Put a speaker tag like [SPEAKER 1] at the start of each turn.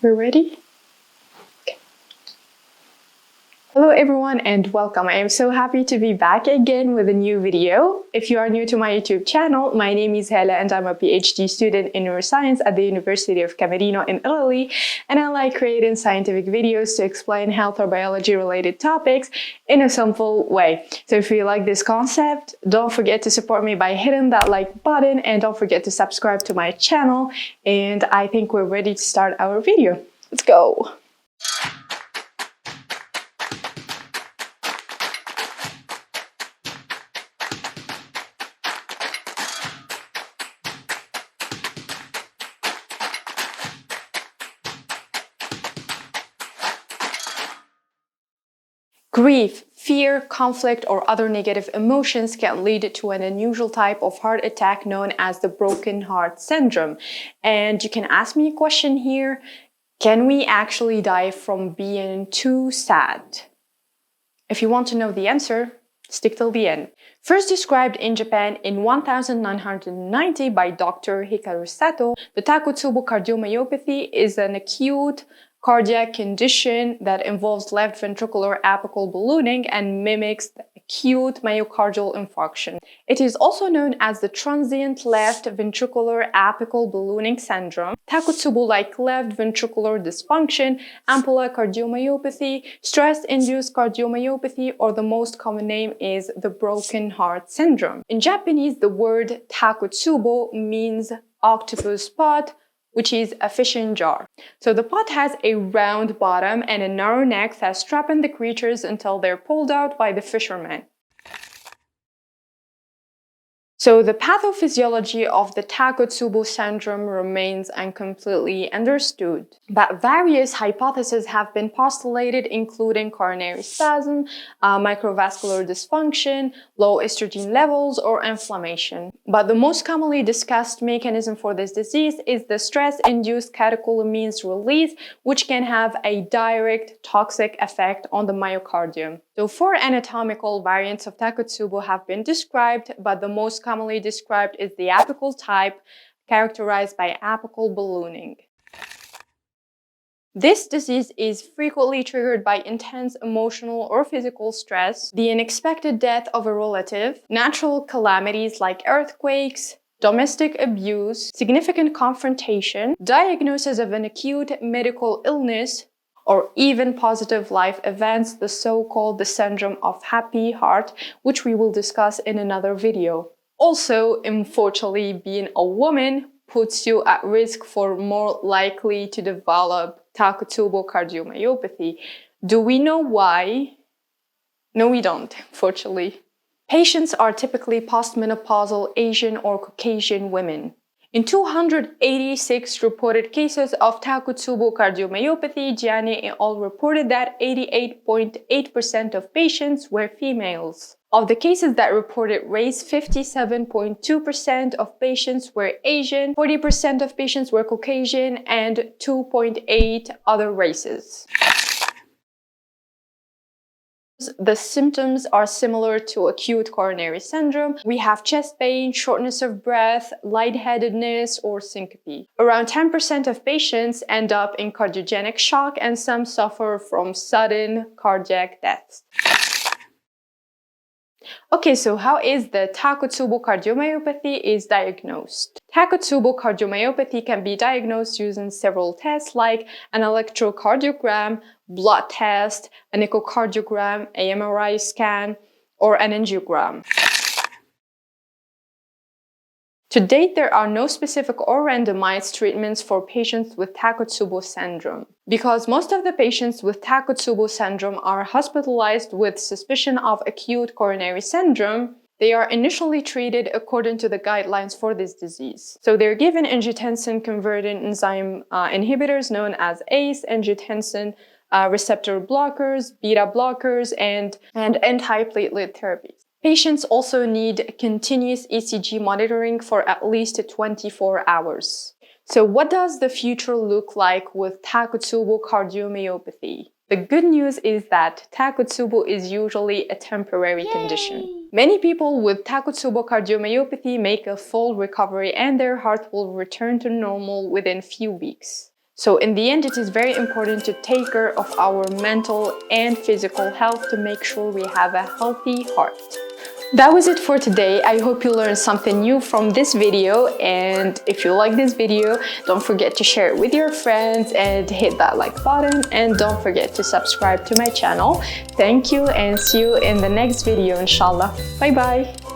[SPEAKER 1] We're ready? Hello everyone and welcome. I am so happy to be back again with a new video. If you are new to my YouTube channel, my name is Hela and I'm a PhD student in neuroscience at the University of Camerino in Italy, and I like creating scientific videos to explain health or biology related topics in a simple way. So if you like this concept, don't forget to support me by hitting that like button and don't forget to subscribe to my channel, and I think we're ready to start our video. Let's go! Grief, fear, conflict, or other negative emotions can lead to an unusual type of heart attack known as the broken heart syndrome. And you can ask me a question here: can we actually die from being too sad? If you want to know the answer, stick till the end. First described in Japan in 1990 by Dr. Hikaru, the Takotsubo cardiomyopathy is an acute cardiac condition that involves left ventricular apical ballooning and mimics the acute myocardial infarction. It is also known as the transient left ventricular apical ballooning syndrome, Takotsubo-like left ventricular dysfunction, ampulla cardiomyopathy, stress-induced cardiomyopathy, or the most common name is the broken heart syndrome. In Japanese, the word Takotsubo means octopus pot, which is a fishing jar. So the pot has a round bottom and a narrow neck that strap in the creatures until they're pulled out by the fishermen. So the pathophysiology of the Takotsubo syndrome remains incompletely understood, but various hypotheses have been postulated, including coronary spasm, microvascular dysfunction, low estrogen levels, or inflammation. But the most commonly discussed mechanism for this disease is the stress-induced catecholamines release, which can have a direct toxic effect on the myocardium. So 4 anatomical variants of Takotsubo have been described, but the most commonly described is the apical type, characterized by apical ballooning. This disease is frequently triggered by intense emotional or physical stress, the unexpected death of a relative, natural calamities like earthquakes, domestic abuse, significant confrontation, diagnosis of an acute medical illness, or even positive life events, the so-called syndrome of happy heart, which we will discuss in another video. Also, unfortunately, being a woman puts you at risk for more likely to develop Takotsubo cardiomyopathy. Do we know why? No, we don't, unfortunately. Patients are typically postmenopausal Asian or Caucasian women. In 286 reported cases of Takotsubo cardiomyopathy, Gianni et al. Reported that 88.8% of patients were females. Of the cases that reported race, 57.2% of patients were Asian, 40% of patients were Caucasian, and 2.8% other races. The symptoms are similar to acute coronary syndrome. We have chest pain, shortness of breath, lightheadedness, or syncope. Around 10% of patients end up in cardiogenic shock, and some suffer from sudden cardiac deaths. Okay, so how is the Takotsubo cardiomyopathy is diagnosed? Takotsubo cardiomyopathy can be diagnosed using several tests like an electrocardiogram, blood test, an echocardiogram, a MRI scan, or an angiogram. To date, there are no specific or randomized treatments for patients with Takotsubo syndrome. Because most of the patients with Takotsubo syndrome are hospitalized with suspicion of acute coronary syndrome, they are initially treated according to the guidelines for this disease. So they're given angiotensin-converting enzyme inhibitors known as ACE, angiotensin receptor blockers, beta blockers, and antiplatelet therapies. Patients also need continuous ECG monitoring for at least 24 hours. So what does the future look like with Takotsubo cardiomyopathy? The good news is that Takotsubo is usually a temporary condition. Many people with Takotsubo cardiomyopathy make a full recovery and their heart will return to normal within few weeks. So in the end, it is very important to take care of our mental and physical health to make sure we have a healthy heart. That was it for today. I hope you learned something new from this video, and if you like this video, don't forget to share it with your friends and hit that like button, and don't forget to subscribe to my channel. Thank you and see you in the next video, inshallah. Bye bye.